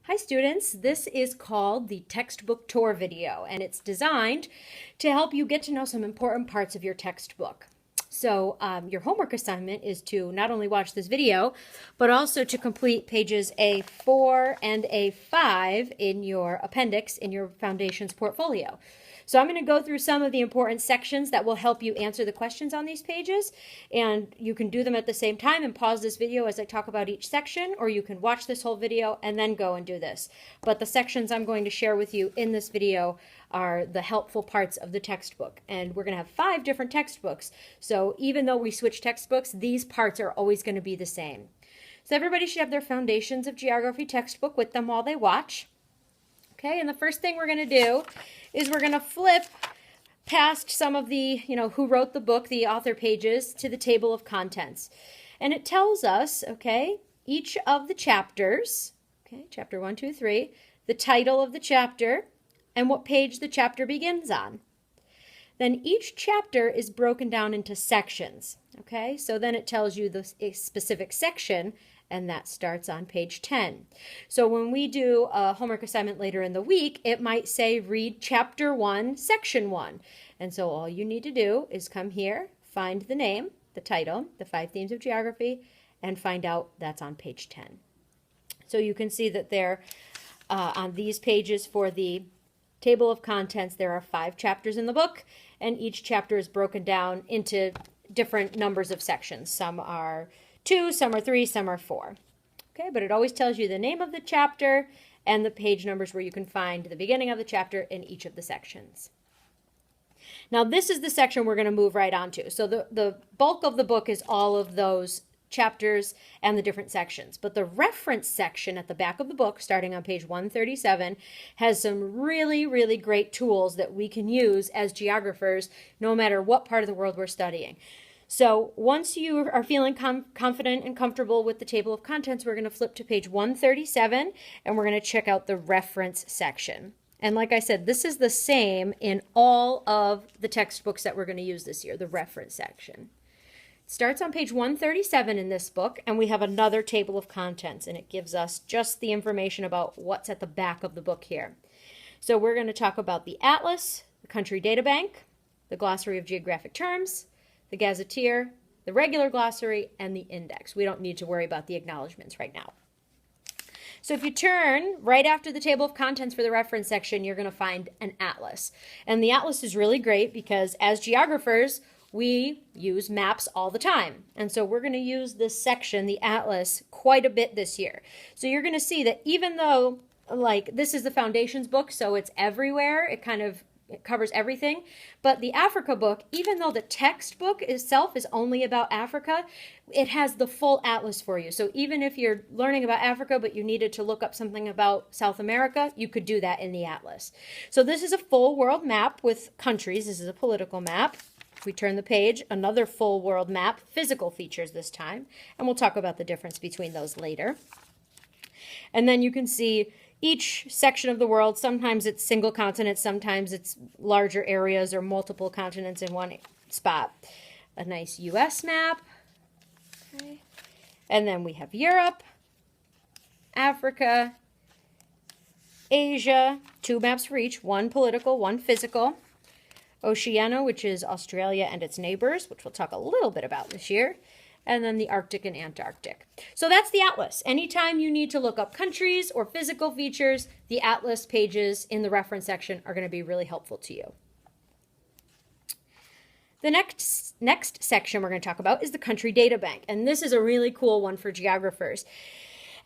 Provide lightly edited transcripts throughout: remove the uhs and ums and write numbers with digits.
Hi students, this is called the textbook tour video and it's designed to help you get to know some important parts of your textbook. So your homework assignment is to not only watch this video, but also to complete pages A4 and A5 in your appendix in your Foundations portfolio. So I'm going to go through some of the important sections that will help you answer the questions on these pages, and you can do them at the same time and pause this video as I talk about each section, or you can watch this whole video and then go and do this. But the sections I'm going to share with you in this video are the helpful parts of the textbook, and we're going to have 5 different textbooks. So even though we switch textbooks, these parts are always going to be the same. So everybody should have their Foundations of Geography textbook with them while they watch. Okay, and the first thing we're going to do is we're going to flip past some of the, who wrote the book, the author pages, to the table of contents. And it tells us, okay, each of the chapters, okay, chapter 1, 2, 3, the title of the chapter, and what page the chapter begins on. Then each chapter is broken down into sections, okay? So then it tells you the specific section, and that starts on page 10. So when we do a homework assignment later in the week, it might say read chapter 1, section 1. And so all you need to do is come here, find the name, the title, the 5 themes of geography, and find out that's on page 10. So you can see that there on these pages for the table of contents, there are 5 chapters in the book, and each chapter is broken down into different numbers of sections. Some are 2, some are 3, some are 4. Okay, but it always tells you the name of the chapter and the page numbers where you can find the beginning of the chapter in each of the sections. Now this is the section we're going to move right on to. So the bulk of the book is all of those chapters and the different sections. But the reference section at the back of the book, starting on page 137, has some really, really great tools that we can use as geographers no matter what part of the world we're studying. So once you are feeling confident and comfortable with the table of contents, we're going to flip to page 137 and we're going to check out the reference section. And like I said, this is the same in all of the textbooks that we're going to use this year, the reference section. It starts on page 137 in this book, and we have another table of contents, and it gives us just the information about what's at the back of the book here. So we're going to talk about the atlas, the country data bank, the glossary of geographic terms, the gazetteer, the regular glossary, and the index. We don't need to worry about the acknowledgments right now. So if you turn right after the table of contents for the reference section, you're going to find an atlas. And the atlas is really great because as geographers, we use maps all the time. And so we're going to use this section, the atlas, quite a bit this year. So you're going to see that even though, this is the Foundations book, so it's everywhere, it covers everything. But the Africa book, even though the textbook itself is only about Africa, it has the full atlas for you. So even if you're learning about Africa, but you needed to look up something about South America, you could do that in the atlas. So this is a full world map with countries. This is a political map. If we turn the page, another full world map, physical features this time, and we'll talk about the difference between those later. And then you can see each section of the world, sometimes it's single continent, sometimes it's larger areas or multiple continents in one spot. A nice US map. Okay. And then we have Europe, Africa, Asia, 2 maps for each, one political, one physical. Oceania, which is Australia and its neighbors, which we'll talk a little bit about this year. And then the Arctic and Antarctic. So that's the atlas. Anytime you need to look up countries or physical features, the atlas pages in the reference section are going to be really helpful to you. The next section we're going to talk about is the country data bank. And this is a really cool one for geographers.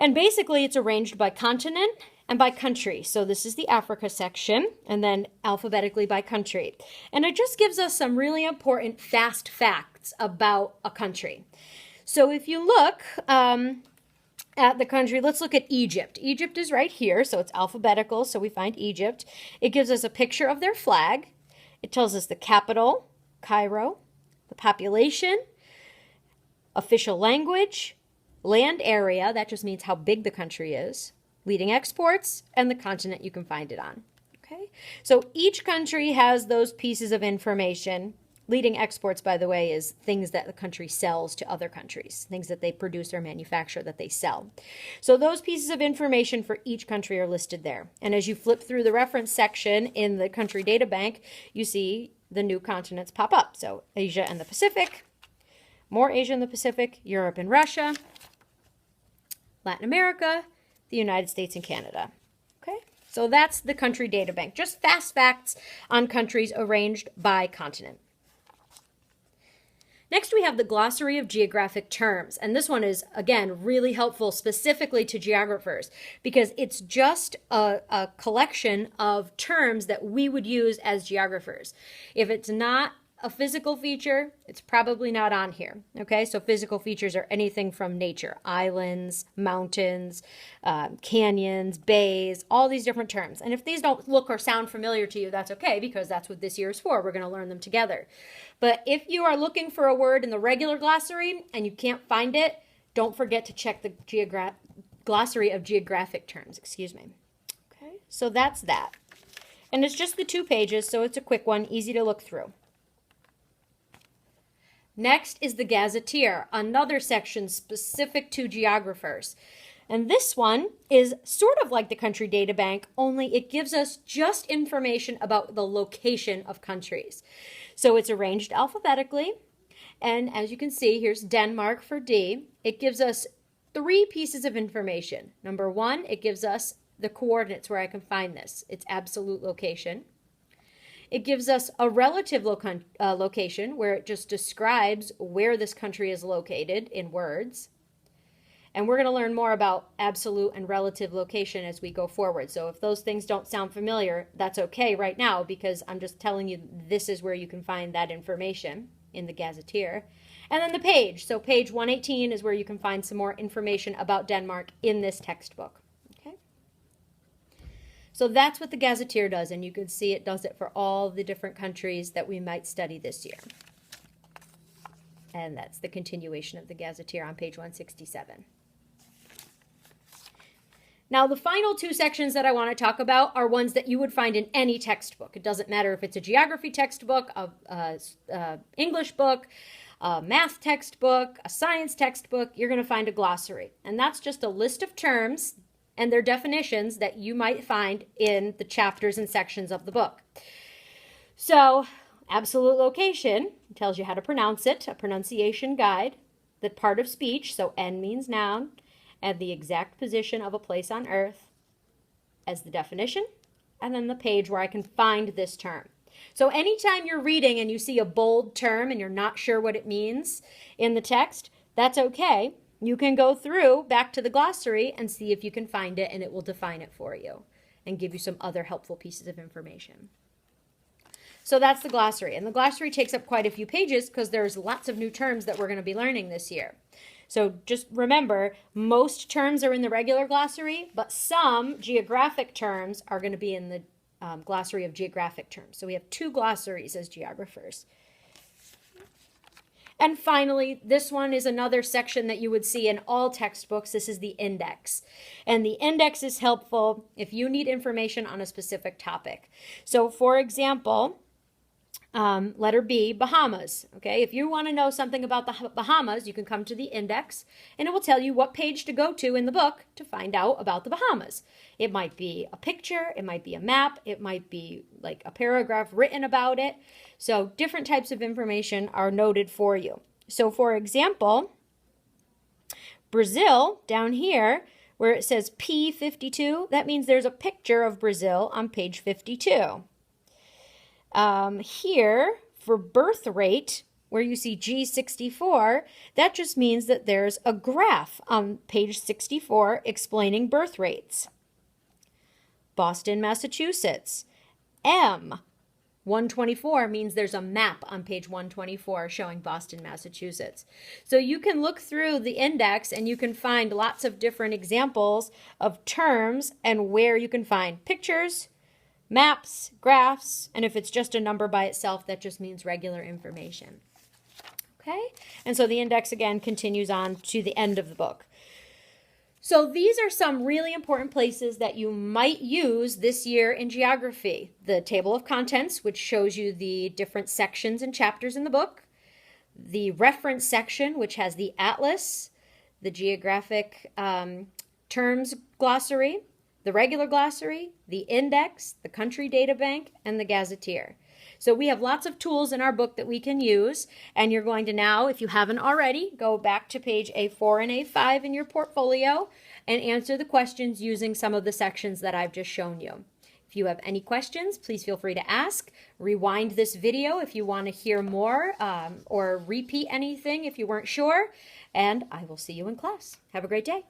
And basically it's arranged by continent and by country. So this is the Africa section, and then alphabetically by country. And it just gives us some really important fast facts about a country. So if you look at the country, let's look at Egypt. Egypt is right here, so it's alphabetical, so we find Egypt. It gives us a picture of their flag. It tells us the capital, Cairo, the population, official language, land area, that just means how big the country is, leading exports, and the continent you can find it on. Okay, so each country has those pieces of information Leading exports, by the way, is things that the country sells to other countries, things that they produce or manufacture that they sell. So those pieces of information for each country are listed there. And as you flip through the reference section in the country data bank, you see the new continents pop up. So Asia and the Pacific, more Asia and the Pacific, Europe and Russia, Latin America, the United States and Canada. Okay, so that's the country data bank. Just fast facts on countries arranged by continent. Next, we have the Glossary of Geographic Terms. And this one is, again, really helpful specifically to geographers because it's just a collection of terms that we would use as geographers. If it's not a physical feature, it's probably not on here. Okay, so physical features are anything from nature, islands, mountains, canyons, bays, all these different terms. And if these don't look or sound familiar to you, that's okay because that's what this year is for. We're going to learn them together. But if you are looking for a word in the regular glossary and you can't find it, don't forget to check the Glossary of Geographic Terms. Excuse me. Okay, so that's that. And it's just the 2 pages, so it's a quick one, easy to look through. Next is the Gazetteer, another section specific to geographers. And this one is sort of like the country data bank, only it gives us just information about the location of countries. So it's arranged alphabetically. And as you can see, here's Denmark for D. It gives us 3 pieces of information. Number 1, it gives us the coordinates where I can find this. Its absolute location. It gives us a relative location where it just describes where this country is located in words. And we're going to learn more about absolute and relative location as we go forward. So if those things don't sound familiar, that's okay right now because I'm just telling you this is where you can find that information in the Gazetteer. And then the page. So page 118 is where you can find some more information about Denmark in this textbook. Okay. So that's what the Gazetteer does, and you can see it does it for all the different countries that we might study this year. And that's the continuation of the Gazetteer on page 167. Now, the final 2 sections that I want to talk about are ones that you would find in any textbook. It doesn't matter if it's a geography textbook, a English book, a math textbook, a science textbook. You're going to find a glossary. And that's just a list of terms and their definitions that you might find in the chapters and sections of the book. So, absolute location tells you how to pronounce it, a pronunciation guide, the part of speech, so N means noun, and the exact position of a place on earth as the definition, and then the page where I can find this term. So anytime you're reading and you see a bold term and you're not sure what it means in the text, that's okay. You can go through back to the glossary and see if you can find it, and it will define it for you and give you some other helpful pieces of information. So that's the glossary, and the glossary takes up quite a few pages because there's lots of new terms that we're going to be learning this year. So just remember, most terms are in the regular glossary, but some geographic terms are going to be in the Glossary of Geographic Terms. So we have 2 glossaries as geographers. And finally, this one is another section that you would see in all textbooks. This is the index. And the index is helpful if you need information on a specific topic. So for example, letter B, Bahamas. Okay, if you want to know something about the Bahamas, you can come to the index and it will tell you what page to go to in the book to find out about the Bahamas. It might be a picture, it might be a map, it might be like a paragraph written about it. So different types of information are noted for you. So for example, Brazil down here where it says P52, that means there's a picture of Brazil on page 52. Here, for birth rate, where you see G64, that just means that there's a graph on page 64 explaining birth rates. Boston, Massachusetts. M124 means there's a map on page 124 showing Boston, Massachusetts. So you can look through the index and you can find lots of different examples of terms and where you can find pictures, maps, graphs, and if it's just a number by itself, that just means regular information. Okay? And so the index again continues on to the end of the book. So these are some really important places that you might use this year in geography. The table of contents, which shows you the different sections and chapters in the book. The reference section, which has the atlas, the geographic terms glossary, the regular glossary, the index, the country data bank, and the gazetteer. So we have lots of tools in our book that we can use, and you're going to now, if you haven't already, go back to page A4 and A5 in your portfolio and answer the questions using some of the sections that I've just shown you. If you have any questions, please feel free to ask. Rewind this video if you want to hear more or repeat anything if you weren't sure, and I will see you in class. Have a great day.